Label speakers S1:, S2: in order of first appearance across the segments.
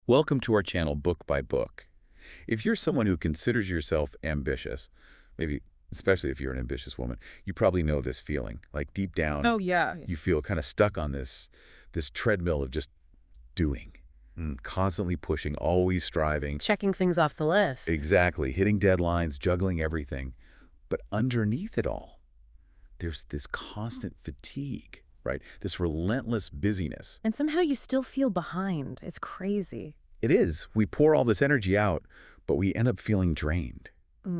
S1: Welcome to our channel Book by Book. If you're someone who considers yourself ambitious, maybe especially if you're an ambitious woman, you probably know this feeling. Like deep down,
S2: Oh, yeah.
S1: you feel kind of stuck on this treadmill of just doing, constantly pushing, always striving.
S2: Checking things off the list.
S1: Exactly, hitting deadlines, juggling everything. But underneath it all, there's this constant fatigue, right? This relentless busyness.
S2: And somehow you still feel behind. It's crazy.
S1: It is. We pour all this energy out, but we end up feeling drained,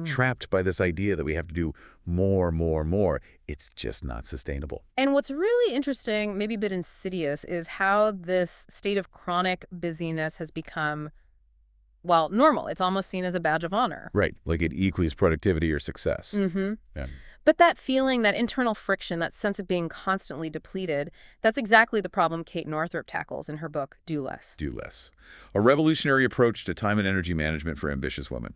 S1: trapped by this idea that we have to do more, more, more. It's just not sustainable.
S2: And what's really interesting, maybe a bit insidious, is how this state of chronic busyness has become, well, normal. It's almost seen as a badge of honor.
S1: Right, like it equals productivity or success. Yeah.
S2: But that feeling, that internal friction, that sense of being constantly depleted, that's exactly the problem Kate Northrup tackles in her book, Do Less.
S1: Do less. A revolutionary approach to time and energy management for ambitious women.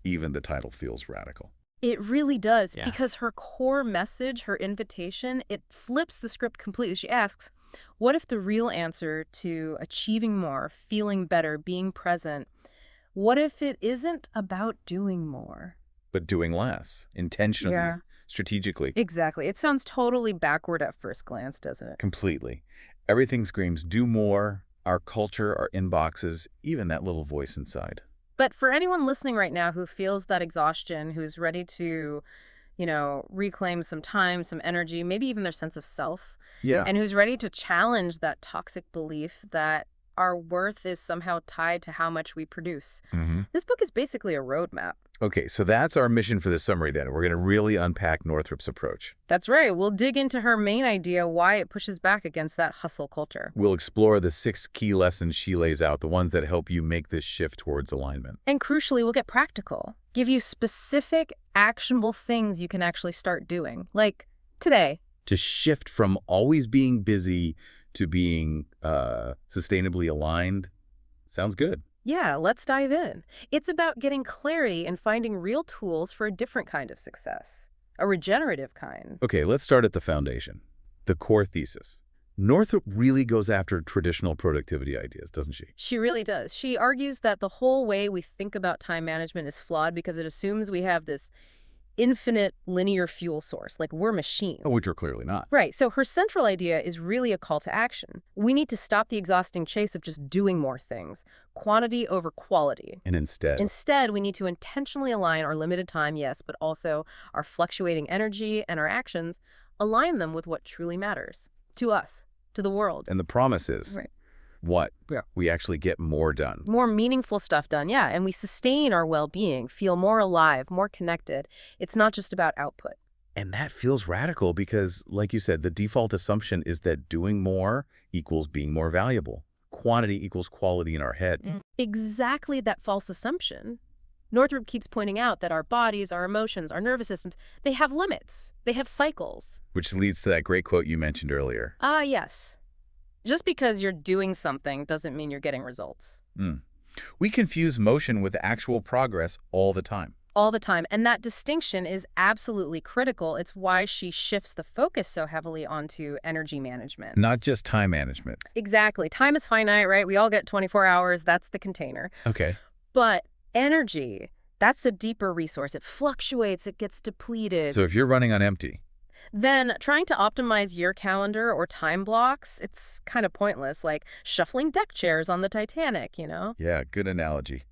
S1: Even the title feels radical.
S2: It really does,
S3: Yeah.
S2: because her core message, her invitation, it flips the script completely. She asks, what if the real answer to achieving more, feeling better, being present, what if it isn't about doing more?
S1: But doing less, intentionally,
S2: Yeah.
S1: strategically,
S2: Exactly. It sounds totally backward at first glance, doesn't it?
S1: completely. Everything screams, do more, our culture, our inboxes, even that little voice inside.
S2: But for anyone listening right now who feels that exhaustion, who's ready to, reclaim some time, some energy, maybe even their sense of self,
S1: Yeah.
S2: and who's ready to challenge that toxic belief that our worth is somehow tied to how much we produce. This book is basically a roadmap.
S1: Okay, so that's our mission for this summary then. We're going to really unpack Northrup's approach.
S2: That's right. We'll dig into her main idea, why it pushes back against that hustle culture.
S1: We'll explore the 6 key lessons she lays out, the ones that help you make this shift towards alignment.
S2: And crucially, we'll get practical. Give you specific, actionable things you can actually start doing. Like today.
S1: To shift from always being busy to being sustainably aligned. Sounds good.
S2: Yeah, let's dive in. It's about getting clarity and finding real tools for a different kind of success. A regenerative kind.
S1: Okay, let's start at the foundation, the core thesis. Northrop really goes after traditional productivity ideas, doesn't she?
S2: She really does. She argues that the whole way we think about time management is flawed because it assumes we have this infinite linear fuel source, like we're machines.
S1: Oh, which are clearly not.
S2: Right, so her central idea is really a call to action. We need to stop the exhausting chase of just doing more things, quantity over quality.
S1: And instead,
S2: We need to intentionally align our limited time, yes, but also our fluctuating energy and our actions, align them with what truly matters to us, to the world.
S1: and the promise is,
S2: Right.
S1: what?
S2: Yeah.
S1: We actually get more done.
S2: More meaningful stuff done, yeah, and we sustain our well-being, feel more alive, more connected. It's not just about output.
S1: And that feels radical because, like you said, the default assumption is that doing more equals being more valuable. Quantity equals quality in our head.
S2: Exactly that false assumption. Northrop keeps pointing out that our bodies, our emotions, our nervous systems, they have limits. They have cycles.
S1: Which leads to that great quote you mentioned earlier.
S2: Ah, yes. Just because you're doing something doesn't mean you're getting results.
S1: We confuse motion with actual progress all the time.
S2: All the time. And that distinction is absolutely critical. It's why she shifts the focus so heavily onto energy management.
S1: Not just time management.
S2: Exactly. Time is finite, right? We all get 24 hours. That's the container.
S1: Okay.
S2: But energy, that's the deeper resource. It fluctuates. It gets depleted.
S1: So if you're running on empty,
S2: Then trying to optimize your calendar or time blocks, it's kind of pointless, like shuffling deck chairs on the Titanic,
S1: yeah, good analogy.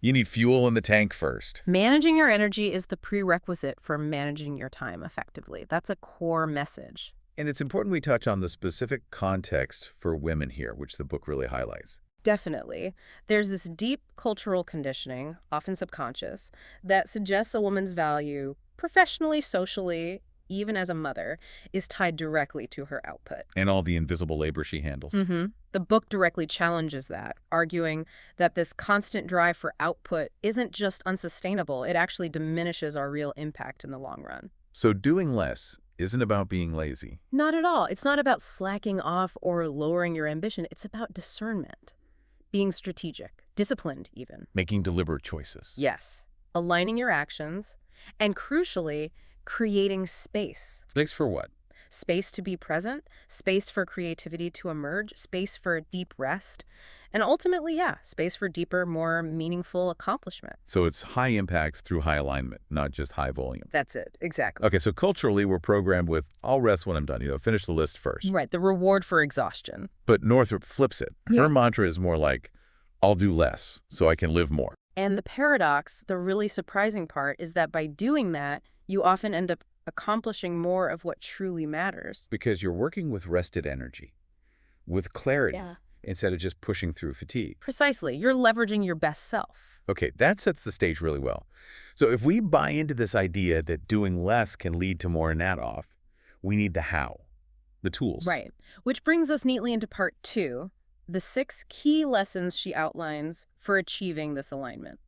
S1: You need fuel in the tank first.
S2: Managing your energy is the prerequisite for managing your time effectively. That's a core message.
S1: And it's important we touch on the specific context for women here, which the book really highlights.
S2: Definitely. There's this deep cultural conditioning, often subconscious, that suggests a woman's value professionally, socially, even as a mother, is tied directly to her output.
S1: And all the invisible labor she handles.
S2: The book directly challenges that, arguing that this constant drive for output isn't just unsustainable, it actually diminishes our real impact in the long run.
S1: So doing less isn't about being lazy.
S2: Not at all. It's not about slacking off or lowering your ambition. It's about discernment, being strategic, disciplined even.
S1: Making deliberate choices.
S2: Yes. Aligning your actions, and crucially, creating space.
S1: Space for what?
S2: Space to be present, space for creativity to emerge, space for deep rest, and ultimately, yeah, space for deeper, more meaningful accomplishment.
S1: So it's high impact through high alignment, not just high volume.
S2: That's it, exactly.
S1: Okay, so culturally, we're programmed with, I'll rest when I'm done, finish the list first.
S2: Right, the reward for exhaustion.
S1: But Northrup flips it.
S2: Yeah.
S1: Her mantra is more like, I'll do less so I can live more.
S2: And the paradox, the really surprising part, is that by doing that, you often end up accomplishing more of what truly matters.
S1: Because you're working with rested energy, with clarity,
S2: Yeah.
S1: instead of just pushing through fatigue.
S2: Precisely. You're leveraging your best self.
S1: Okay, that sets the stage really well. So if we buy into this idea that doing less can lead to more off, we need the how, the tools.
S2: Right. Which brings us neatly into part 2, the 6 key lessons she outlines for achieving this alignment.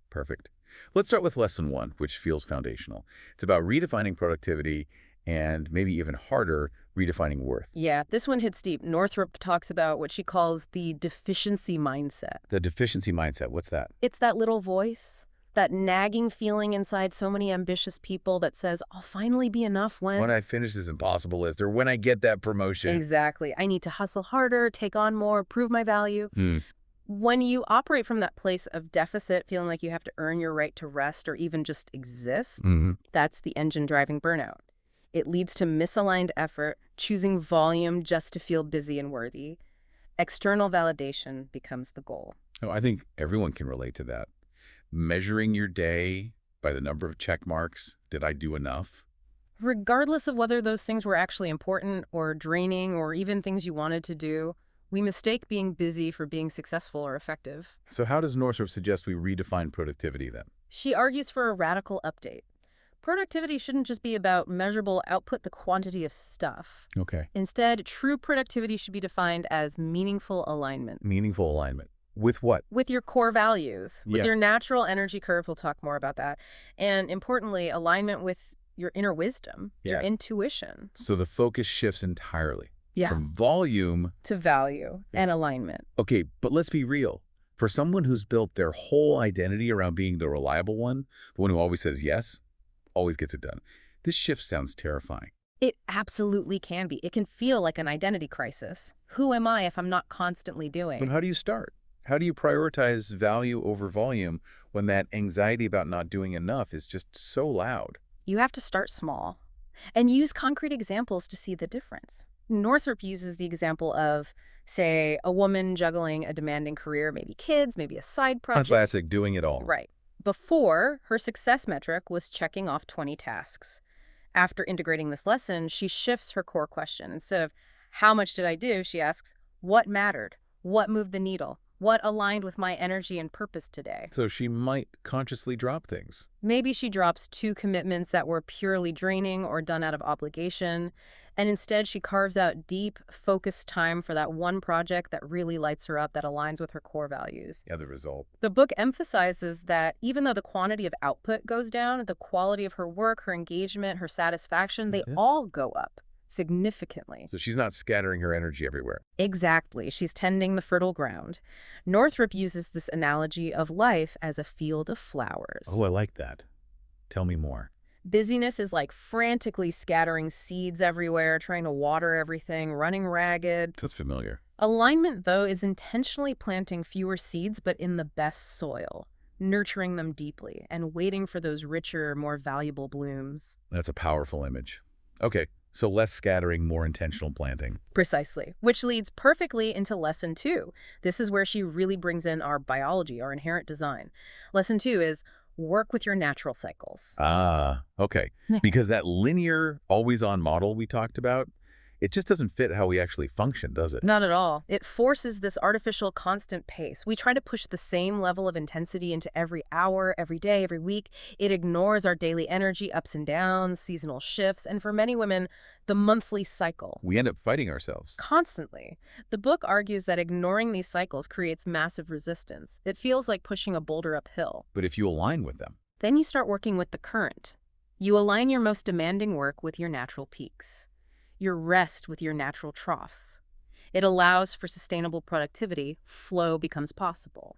S1: Perfect. Let's start with lesson 1, which feels foundational. It's about redefining productivity and maybe even harder, redefining worth.
S2: Yeah, this one hits deep. Northrup talks about what she calls the deficiency mindset.
S1: The deficiency mindset, what's that?
S2: It's that little voice, that nagging feeling inside so many ambitious people that says, I'll finally be enough
S1: When I finish this impossible list or when I get that promotion.
S2: Exactly. I need to hustle harder, take on more, prove my value. When you operate from that place of deficit, feeling like you have to earn your right to rest or even just exist, that's the engine driving burnout. It leads to misaligned effort, choosing volume just to feel busy and worthy. External validation becomes the goal.
S1: Oh, I think everyone can relate to that. Measuring your day by the number of check marks. Did I do enough?
S2: Regardless of whether those things were actually important or draining or even things you wanted to do, we mistake being busy for being successful or effective.
S1: So how does Northrup suggest we redefine productivity then?
S2: She argues for a radical update. Productivity shouldn't just be about measurable output, the quantity of stuff.
S1: Okay.
S2: Instead, true productivity should be defined as meaningful alignment.
S1: Meaningful alignment. With what?
S2: With your core values, with
S1: Yeah.
S2: your natural energy curve, we'll talk more about that. And importantly, alignment with your inner wisdom, your
S1: Yeah.
S2: intuition.
S1: So the focus shifts entirely.
S2: Yeah.
S1: From volume.
S2: To value and alignment.
S1: Okay, but let's be real. For someone who's built their whole identity around being the reliable one, the one who always says yes, always gets it done, this shift sounds terrifying.
S2: It absolutely can be. It can feel like an identity crisis. Who am I if I'm not constantly doing?
S1: But how do you start? How do you prioritize value over volume when that anxiety about not doing enough is just so loud?
S2: You have to start small and use concrete examples to see the difference. Northrup uses the example of, say, a woman juggling a demanding career, maybe kids, maybe a side project.
S1: Classic, doing it all.
S2: Right. Before, her success metric was checking off 20 tasks. After integrating this lesson, she shifts her core question. Instead of, how much did I do? She asks, what mattered? What moved the needle? What aligned with my energy and purpose today?
S1: So she might consciously drop things.
S2: Maybe she drops 2 commitments that were purely draining or done out of obligation, and instead she carves out deep, focused time for that one project that really lights her up, that aligns with her core values.
S1: Yeah, the result.
S2: The book emphasizes that even though the quantity of output goes down, the quality of her work, her engagement, her satisfaction, they all go up significantly.
S1: So she's not scattering her energy everywhere.
S2: Exactly. She's tending the fertile ground. Northrup uses this analogy of life as a field of flowers.
S1: Oh, I like that. Tell me more.
S2: Busyness is like frantically scattering seeds everywhere, trying to water everything, running ragged.
S1: That's familiar.
S2: Alignment, though, is intentionally planting fewer seeds, but in the best soil, nurturing them deeply, and waiting for those richer, more valuable blooms.
S1: That's a powerful image. Okay, so less scattering, more intentional planting.
S2: Precisely, which leads perfectly into lesson 2. This is where she really brings in our biology, our inherent design. Lesson 2 is work with your natural cycles.
S1: Ah, okay. Because that linear, always-on model we talked about, it just doesn't fit how we actually function, does it?
S2: Not at all. It forces this artificial constant pace. We try to push the same level of intensity into every hour, every day, every week. It ignores our daily energy, ups and downs, seasonal shifts, and for many women, the monthly cycle.
S1: We end up fighting ourselves.
S2: Constantly. The book argues that ignoring these cycles creates massive resistance. It feels like pushing a boulder uphill.
S1: But if you align with them,
S2: Then you start working with the current. You align your most demanding work with your natural peaks, your rest with your natural troughs. It allows for sustainable productivity. Flow becomes possible.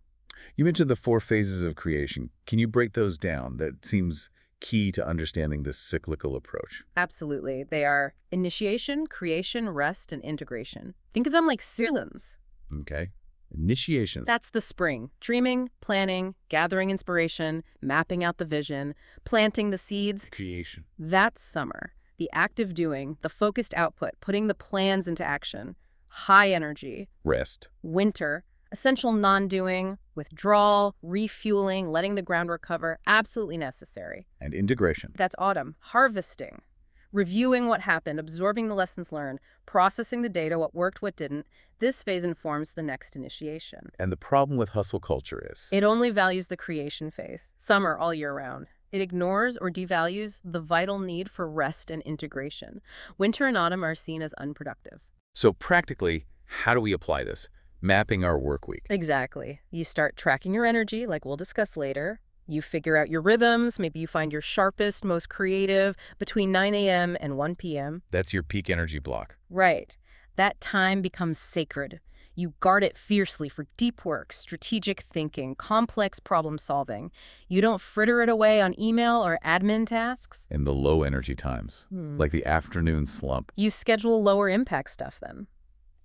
S1: you mentioned the 4 phases of creation. Can you break those down? That seems key to understanding this cyclical approach.
S2: Absolutely. They are initiation, creation, rest, and integration. Think of them like seasons.
S1: Okay? Initiation.
S2: That's the spring. Dreaming, planning, gathering inspiration, mapping out the vision, planting the seeds.
S1: Creation.
S2: That's summer. The active doing, the focused output, putting the plans into action. High energy.
S1: Rest.
S2: Winter. Essential non-doing, withdrawal, refueling, letting the ground recover. Absolutely necessary.
S1: And integration.
S2: That's autumn. Harvesting. Reviewing what happened, absorbing the lessons learned, processing the data, what worked, what didn't. This phase informs the next initiation.
S1: And the problem with hustle culture is?
S2: It only values the creation phase, summer all year round. It ignores or devalues the vital need for rest and integration. Winter and autumn are seen as unproductive.
S1: So practically, how do we apply this? Mapping our work week.
S2: Exactly. You start tracking your energy, like we'll discuss later. You figure out your rhythms. Maybe you find your sharpest, most creative between 9 a.m. and 1 p.m.
S1: That's your peak energy block.
S2: Right. That time becomes sacred. You guard it fiercely for deep work, strategic thinking, complex problem solving. You don't fritter it away on email or admin tasks.
S1: In the low energy times, like the afternoon slump.
S2: You schedule lower impact stuff then.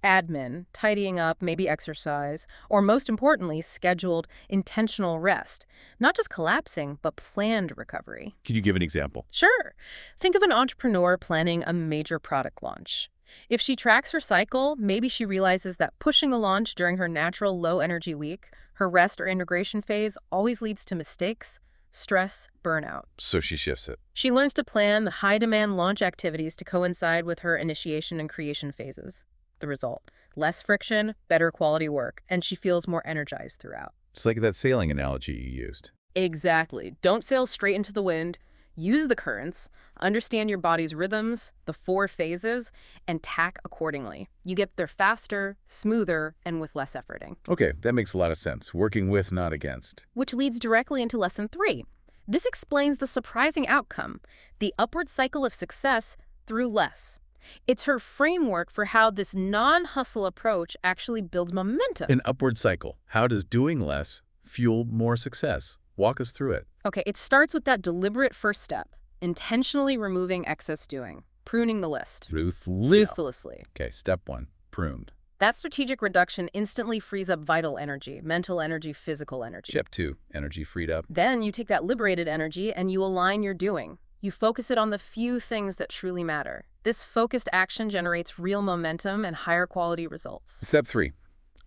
S2: Admin, tidying up, maybe exercise, or most importantly, scheduled intentional rest. Not just collapsing, but planned recovery.
S1: Could you give an example?
S2: Sure. Think of an entrepreneur planning a major product launch. If she tracks her cycle, maybe she realizes that pushing the launch during her natural low-energy week, her rest or integration phase, always leads to mistakes, stress, burnout.
S1: So she shifts it.
S2: She learns to plan the high-demand launch activities to coincide with her initiation and creation phases. The result, less friction, better quality work, and she feels more energized throughout.
S1: It's like that sailing analogy you used.
S2: Exactly. Don't sail straight into the wind. Use the currents, understand your body's rhythms, the 4 phases, and tack accordingly. You get there faster, smoother, and with less efforting.
S1: Okay, that makes a lot of sense. Working with, not against.
S2: Which leads directly into lesson 3. This explains the surprising outcome, the upward cycle of success through less. It's her framework for how this non-hustle approach actually builds momentum.
S1: An upward cycle. How does doing less fuel more success? Walk us through it.
S2: Okay, it starts with that deliberate first step, intentionally removing excess doing, pruning the list. Ruthlessly.
S1: Okay, step 1, pruned.
S2: That strategic reduction instantly frees up vital energy, mental energy, physical energy.
S1: Step 2, energy freed up.
S2: Then you take that liberated energy and you align your doing. You focus it on the few things that truly matter. This focused action generates real momentum and higher quality results.
S1: Step 3,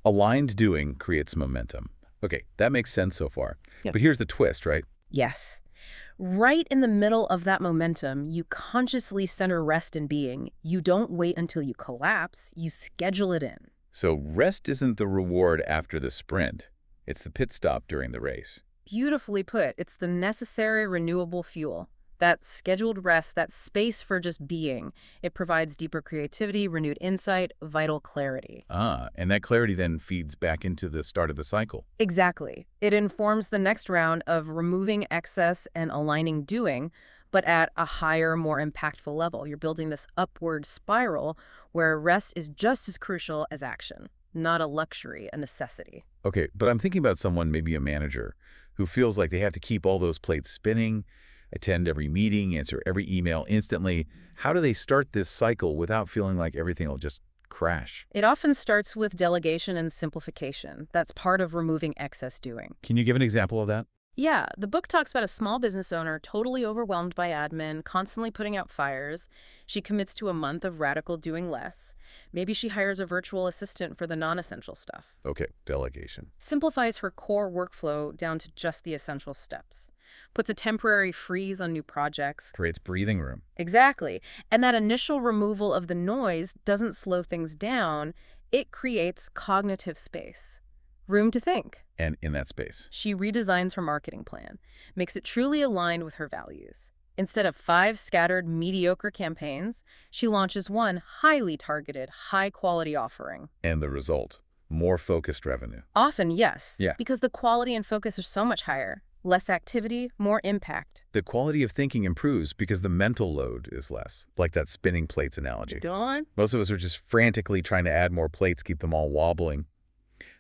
S1: aligned doing creates momentum. Okay, that makes sense so far.
S2: Yep.
S1: But here's the twist, right?
S2: Yes. Right in the middle of that momentum, you consciously center rest and being. You don't wait until you collapse, you schedule it in.
S1: So rest isn't the reward after the sprint. It's the pit stop during the race.
S2: Beautifully put. It's the necessary renewable fuel. That scheduled rest, that space for just being. It provides deeper creativity, renewed insight, vital clarity.
S1: And that clarity then feeds back into the start of the cycle.
S2: Exactly. It informs the next round of removing excess and aligning doing, but at a higher, more impactful level. You're building this upward spiral where rest is just as crucial as action, not a luxury, a necessity.
S1: Okay, but I'm thinking about someone, maybe a manager, who feels like they have to keep all those plates spinning, attend every meeting, answer every email instantly. How do they start this cycle without feeling like everything will just crash?
S2: It often starts with delegation and simplification. That's part of removing excess doing.
S1: Can you give an example of that?
S2: Yeah, the book talks about a small business owner totally overwhelmed by admin, constantly putting out fires. She commits to a month of radical doing less. Maybe she hires a virtual assistant for the non-essential stuff.
S1: Okay, delegation.
S2: Simplifies her core workflow down to just the essential steps. Puts a temporary freeze on new projects.
S1: Creates breathing room.
S2: Exactly. And that initial removal of the noise doesn't slow things down. It creates cognitive space. Room to think.
S1: And in that space,
S2: She redesigns her marketing plan, makes it truly aligned with her values. Instead of 5 scattered, mediocre campaigns, she launches one highly targeted, high-quality offering.
S1: and the result, more focused revenue.
S2: Often, yes,
S1: Yeah.
S2: because the quality and focus are so much higher. Less activity, more impact.
S1: The quality of thinking improves because the mental load is less, like that spinning plates analogy.
S2: Dawn?
S1: Most of us are just frantically trying to add more plates, keep them all wobbling.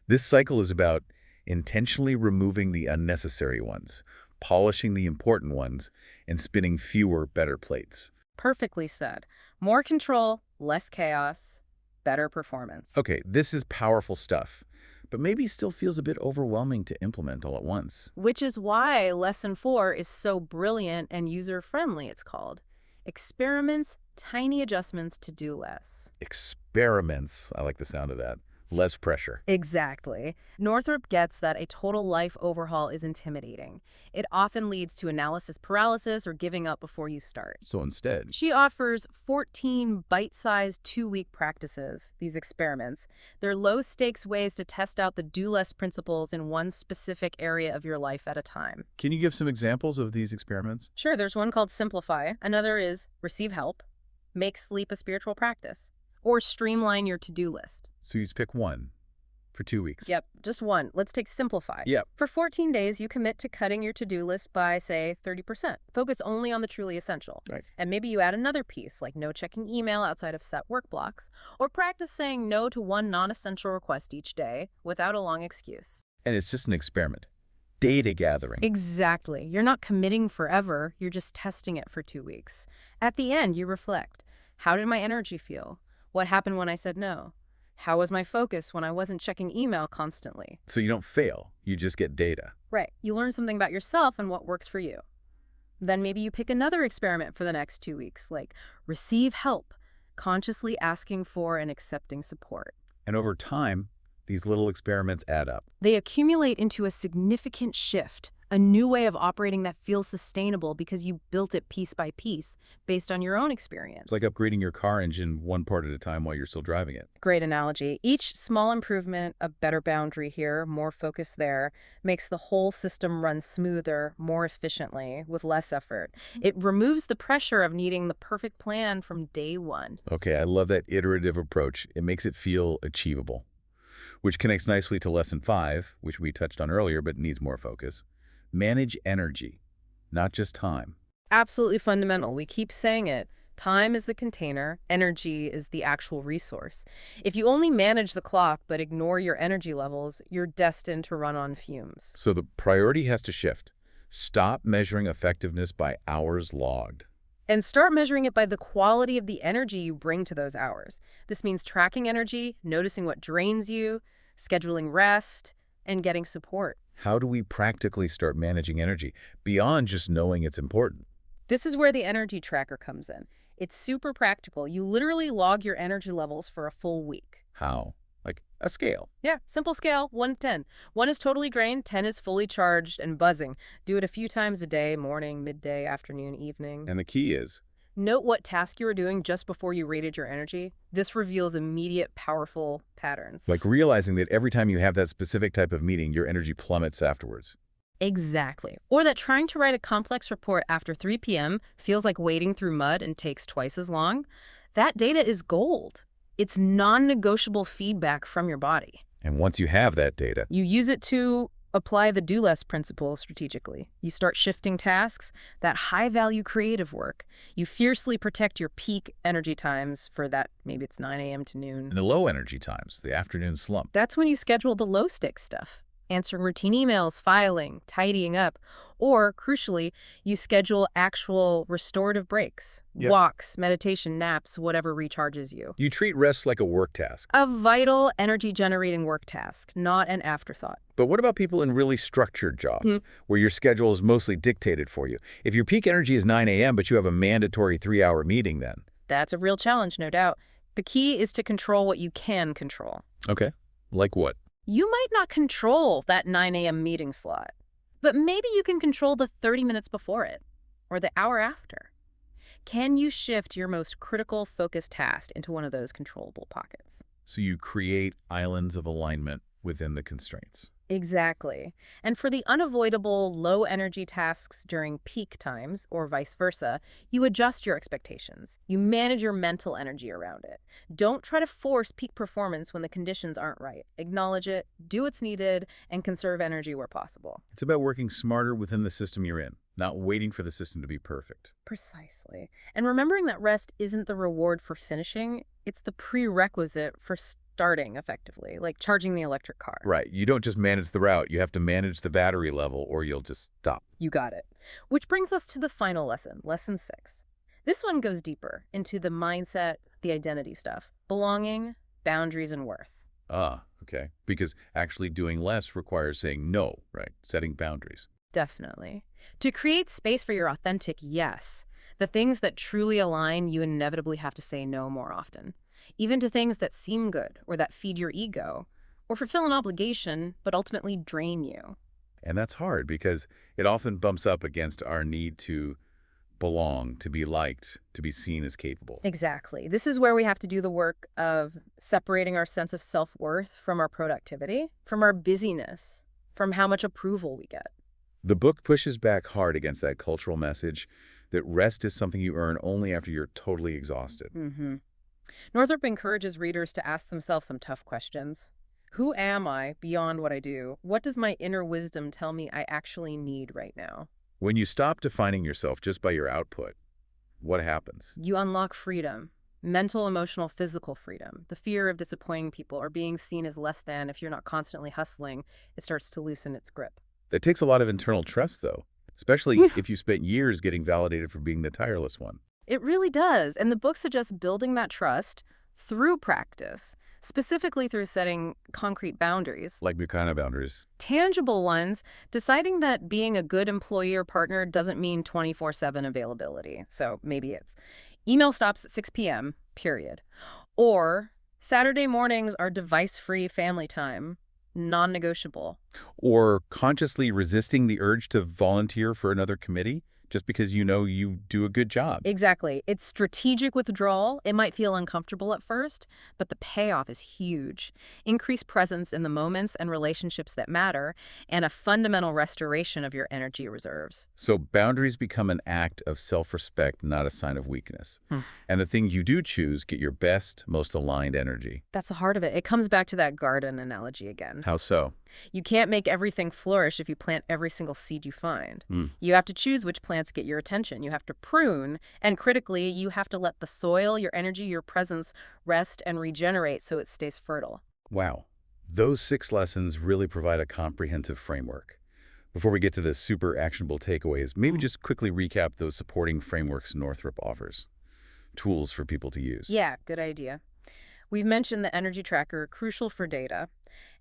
S1: This cycle is about intentionally removing the unnecessary ones, polishing the important ones and spinning fewer, better plates.
S2: Perfectly said. More control, less chaos, better performance.
S1: Okay, this is powerful stuff, but maybe still feels a bit overwhelming to implement all at once.
S2: Which is why Lesson 4 is so brilliant and user-friendly, it's called. Experiments, tiny adjustments to do less.
S1: Experiments. I like the sound of that. Less pressure.
S2: Exactly. Northrup gets that a total life overhaul is intimidating. It often leads to analysis paralysis or giving up before you start.
S1: So instead,
S2: She offers 14 bite-sized 2-week practices, these experiments. They're low-stakes ways to test out the do less principles in one specific area of your life at a time.
S1: can you give some examples of these experiments?
S2: Sure, there's one called Simplify. Another is Receive Help, Make Sleep a Spiritual Practice, or Streamline Your to-do list.
S1: So you just pick one for 2 weeks.
S2: Yep, just one. Let's take Simplify.
S1: Yep.
S2: For 14 days, you commit to cutting your to-do list by, say, 30%. Focus only on the truly essential.
S1: Right.
S2: And maybe you add another piece, like no checking email outside of set work blocks, or practice saying no to one non-essential request each day without a long excuse.
S1: And it's just an experiment. Data gathering.
S2: Exactly. You're not committing forever. You're just testing it for 2 weeks. At the end, you reflect. How did my energy feel? What happened when I said no? How was my focus when I wasn't checking email constantly?
S1: So you don't fail. You just get data.
S2: Right. You learn something about yourself and what works for you. Then maybe you pick another experiment for the next 2 weeks, like receive help, consciously asking for and accepting support.
S1: And over time, these little experiments add up.
S2: They accumulate into a significant shift, a new way of operating that feels sustainable because you built it piece by piece based on your own experience.
S1: It's like upgrading your car engine one part at a time while you're still driving it.
S2: Great analogy. Each small improvement, a better boundary here, more focus there, makes the whole system run smoother, more efficiently, with less effort. It removes the pressure of needing the perfect plan from day one.
S1: Okay, I love that iterative approach. It makes it feel achievable, which connects nicely to Lesson 5, which we touched on earlier but needs more focus. Manage energy, not just time.
S2: Absolutely fundamental. We keep saying it. Time is the container. Energy is the actual resource. If you only manage the clock but ignore your energy levels, you're destined to run on fumes.
S1: So the priority has to shift. Stop measuring effectiveness by hours logged.
S2: And start measuring it by the quality of the energy you bring to those hours. This means tracking energy, noticing what drains you, scheduling rest, and getting support.
S1: How do we practically start managing energy beyond just knowing it's important?
S2: This is where the energy tracker comes in. It's super practical. You literally log your energy levels for a full week.
S1: How? Like a scale.
S2: Yeah, simple scale, 1 to 10. 1 is totally drained, 10 is fully charged and buzzing. Do it a few times a day, morning, midday, afternoon, evening.
S1: And the key is,
S2: Note what task you were doing just before you rated your energy. This reveals immediate, powerful patterns.
S1: like realizing that every time you have that specific type of meeting, your energy plummets afterwards.
S2: Exactly. Or that trying to write a complex report after 3 p.m. feels like wading through mud and takes twice as long. That data is gold. It's non-negotiable feedback from your body.
S1: And once you have that data,
S2: You use it to apply the do less principle strategically. You start shifting tasks, that high-value creative work. You fiercely protect your peak energy times for that, maybe it's 9 a.m. to noon.
S1: in the low energy times, the afternoon slump,
S2: That's when you schedule the low-stakes stuff. Answering routine emails, filing, tidying up, or, crucially, you schedule actual restorative breaks,
S1: Yep.
S2: walks, meditation, naps, whatever recharges you.
S1: you treat rest like a work task.
S2: A vital energy-generating work task, not an afterthought.
S1: But what about people in really structured jobs where your schedule is mostly dictated for you? If your peak energy is 9 a.m., but you have a mandatory 3-hour meeting then?
S2: That's a real challenge, no doubt. The key is to control what you can control.
S1: Okay. Like what?
S2: You might not control that 9 a.m. meeting slot, but maybe you can control the 30 minutes before it or the hour after. Can you shift your most critical focus task into one of those controllable pockets?
S1: So you create islands of alignment within the constraints.
S2: Exactly. And for the unavoidable low-energy tasks during peak times, or vice versa, you adjust your expectations. You manage your mental energy around it. Don't try to force peak performance when the conditions aren't right. Acknowledge it, do what's needed, and conserve energy where possible.
S1: It's about working smarter within the system you're in, not waiting for the system to be perfect.
S2: Precisely. And remembering that rest isn't the reward for finishing, it's the prerequisite for starting starting effectively, like charging the electric car.
S1: Right. You don't just manage the route. You have to manage the battery level or you'll just stop.
S2: You got it. Which brings us to the final lesson, lesson 6. This one goes deeper into the mindset, the identity stuff, belonging, boundaries, and worth.
S1: Ah, okay. Because actually doing less requires saying no, right? Setting boundaries.
S2: Definitely. To create space for your authentic yes, the things that truly align, you inevitably have to say no more often. Even to things that seem good or that feed your ego or fulfill an obligation but ultimately drain you.
S1: And that's hard because it often bumps up against our need to belong, to be liked, to be seen as capable.
S2: Exactly. This is where we have to do the work of separating our sense of self-worth from our productivity, from our busyness, from how much approval we get.
S1: The book pushes back hard against that cultural message that rest is something you earn only after you're totally exhausted.
S2: Northrup encourages readers to ask themselves some tough questions. Who am I beyond what I do? What does my inner wisdom tell me I actually need right now?
S1: When you stop defining yourself just by your output, what happens?
S2: You unlock freedom. Mental, emotional, physical freedom. The fear of disappointing people or being seen as less than if you're not constantly hustling, it starts to loosen its grip.
S1: That takes a lot of internal trust, though, especially if you spent years getting validated for being the tireless one.
S2: It really does. And the book suggests building that trust through practice, specifically through setting concrete boundaries.
S1: Like what kind of boundaries?
S2: Tangible ones, deciding that being a good employee or partner doesn't mean 24/7 availability. So maybe it's email stops at 6 p.m., period. Or Saturday mornings are device-free family time, non-negotiable.
S1: Or consciously resisting the urge to volunteer for another committee just because you know you do a good job.
S2: Exactly. It's strategic withdrawal. It might feel uncomfortable at first, but the payoff is huge. Increased presence in the moments and relationships that matter, and a fundamental restoration of your energy reserves.
S1: So boundaries become an act of self-respect, not a sign of weakness. And the thing you do choose, get your best, most aligned energy.
S2: That's the heart of it. It comes back to that garden analogy again.
S1: How so?
S2: You can't make everything flourish if you plant every single seed you find. You have to choose which plants get your attention. You have to prune, and critically, you have to let the soil, your energy, your presence rest and regenerate so it stays fertile.
S1: Wow. Those 6 lessons really provide a comprehensive framework. Before we get to the super actionable takeaways, maybe just quickly recap those supporting frameworks Northrup offers. Tools for people to use.
S2: Yeah, good idea. We've mentioned the energy tracker, crucial for data,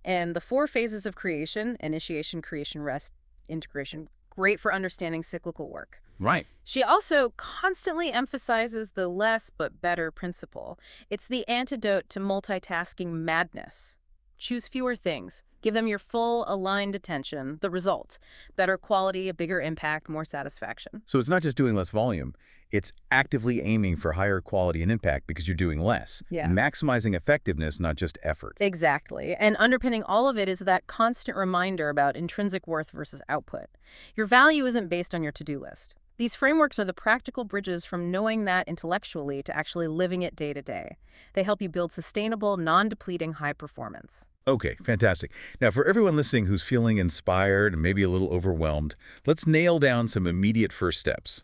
S2: and the 4 phases of creation: initiation, creation, rest, integration, great for understanding cyclical work.
S1: Right.
S2: She also constantly emphasizes the less but better principle. It's the antidote to multitasking madness. Choose fewer things. Give them your full, aligned attention. The result: better quality, a bigger impact, more satisfaction.
S1: So it's not just doing less volume. It's actively aiming for higher quality and impact because you're doing less.
S2: Yeah.
S1: Maximizing effectiveness, not just effort.
S2: Exactly. And underpinning all of it is that constant reminder about intrinsic worth versus output. Your value isn't based on your to-do list. These frameworks are the practical bridges from knowing that intellectually to actually living it day to day. They help you build sustainable, non-depleting high performance.
S1: Okay, fantastic. Now, for everyone listening who's feeling inspired and maybe a little overwhelmed, let's nail down some immediate first steps.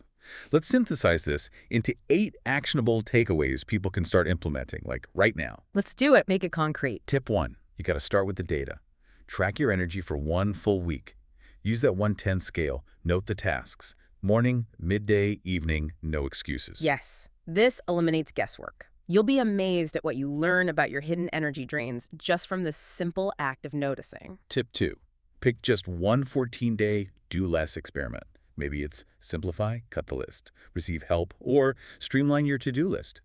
S1: Let's synthesize this into 8 actionable takeaways people can start implementing, like right now.
S2: Let's do it. Make it concrete.
S1: Tip 1, you got to start with the data. Track your energy for 1 full week. Use that 1-10 scale. Note the tasks. Morning, midday, evening, no excuses.
S2: Yes, this eliminates guesswork. You'll be amazed at what you learn about your hidden energy drains just from this simple act of noticing.
S1: Tip 2, pick just one 14-day do less experiment. Maybe it's simplify, cut the list, receive help, or streamline your to-do list.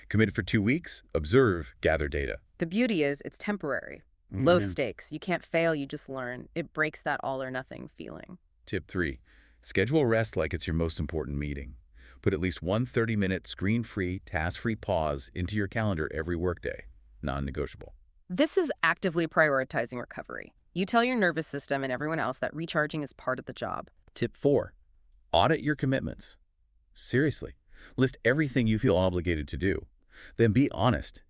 S1: Commit for 2 weeks, observe, gather data.
S2: The beauty is it's temporary. Low stakes. You can't fail, you just learn. It breaks that all or nothing feeling.
S1: Tip 3, schedule rest like it's your most important meeting. Put at least one 30-minute screen-free, task-free pause into your calendar every workday. Non-negotiable.
S2: This is actively prioritizing recovery. You tell your nervous system and everyone else that recharging is part of the job.
S1: Tip 4, audit your commitments. Seriously, list everything you feel obligated to do. Then be honest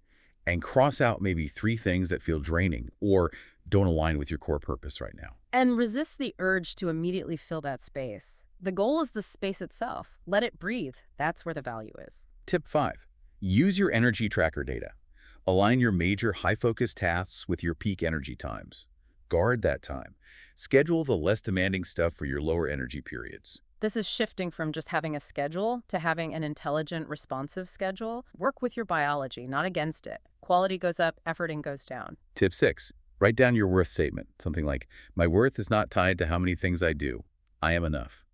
S1: and cross out maybe 3 things that feel draining or don't align with your core purpose right now.
S2: And resist the urge to immediately fill that space. The goal is the space itself. Let it breathe. That's where the value is.
S1: Tip 5, use your energy tracker data. Align your major high-focus tasks with your peak energy times. Guard that time. Schedule the less demanding stuff for your lower energy periods.
S2: This is shifting from just having a schedule to having an intelligent, responsive schedule. Work with your biology, not against it. Quality goes up, efforting goes down.
S1: Tip 6. Write down your worth statement. Something like, my worth is not tied to how many things I do. I am enough.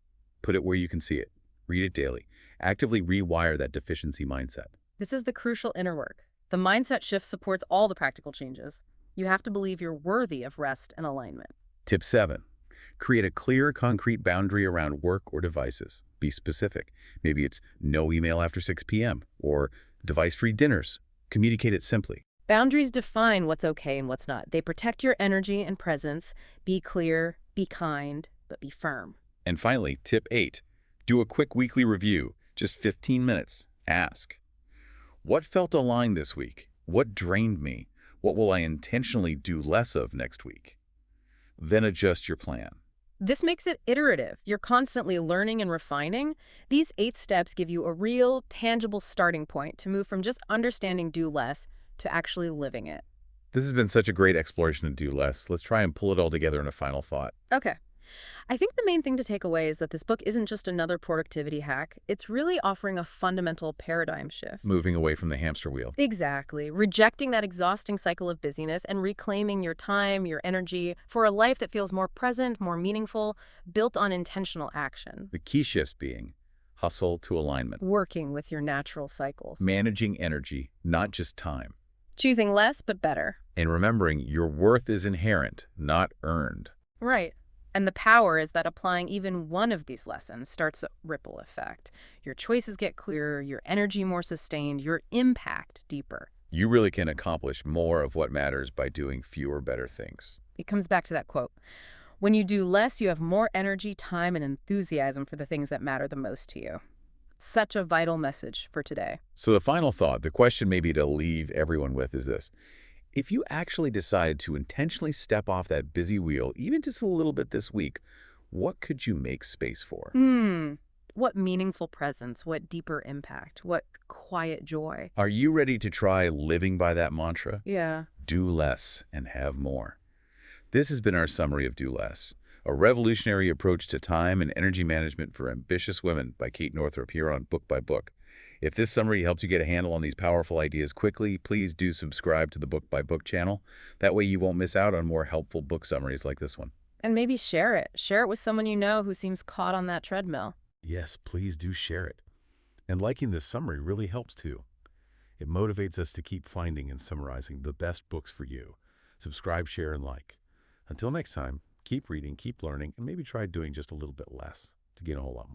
S1: Put it where you can see it. Read it daily. Actively rewire that deficiency mindset.
S2: This is the crucial inner work. The mindset shift supports all the practical changes. You have to believe you're worthy of rest and alignment.
S1: Tip 7. Create a clear, concrete boundary around work or devices. Be specific. Maybe it's no email after 6 p.m. or device-free dinners. Communicate it simply.
S2: Boundaries define what's okay and what's not. They protect your energy and presence. Be clear, be kind, but be firm.
S1: And finally, tip 8. Do a quick weekly review. Just 15 minutes. Ask, what felt aligned this week? What drained me? What will I intentionally do less of next week? Then adjust your plan.
S2: This makes it iterative. You're constantly learning and refining. These 8 steps give you a real, tangible starting point to move from just understanding do less to actually living it.
S1: This has been such a great exploration of do less. Let's try and pull it all together in a final thought.
S2: Okay. I think the main thing to take away is that this book isn't just another productivity hack. It's really offering a fundamental paradigm shift.
S1: Moving away from the hamster wheel.
S2: Exactly. Rejecting that exhausting cycle of busyness and reclaiming your time, your energy for a life that feels more present, more meaningful, built on intentional action.
S1: The key shifts being hustle to alignment.
S2: Working with your natural cycles.
S1: Managing energy, not just time.
S2: Choosing less but better.
S1: And remembering your worth is inherent, not earned.
S2: Right. And the power is that applying even one of these lessons starts a ripple effect. Your choices get clearer, your energy more sustained, your impact deeper.
S1: You really can accomplish more of what matters by doing fewer better things.
S2: It comes back to that quote. When you do less, you have more energy, time, and enthusiasm for the things that matter the most to you. Such a vital message for today.
S1: So the final thought, the question maybe to leave everyone with is this. If you actually decide to intentionally step off that busy wheel, even just a little bit this week, what could you make space for?
S2: What meaningful presence, what deeper impact, what quiet joy.
S1: Are you ready to try living by that mantra?
S2: Yeah.
S1: Do less and have more. This has been our summary of Do Less, a revolutionary approach to time and energy management for ambitious women by Kate Northrup here on Book by Book. If this summary helps you get a handle on these powerful ideas quickly, please do subscribe to the Book by Book channel. That way you won't miss out on more helpful book summaries like this one.
S2: And maybe share it. Share it with someone you know who seems caught on that treadmill.
S1: Yes, please do share it. And liking this summary really helps too. It motivates us to keep finding and summarizing the best books for you. Subscribe, share, and like. Until next time, keep reading, keep learning, and maybe try doing just a little bit less to gain a whole lot more.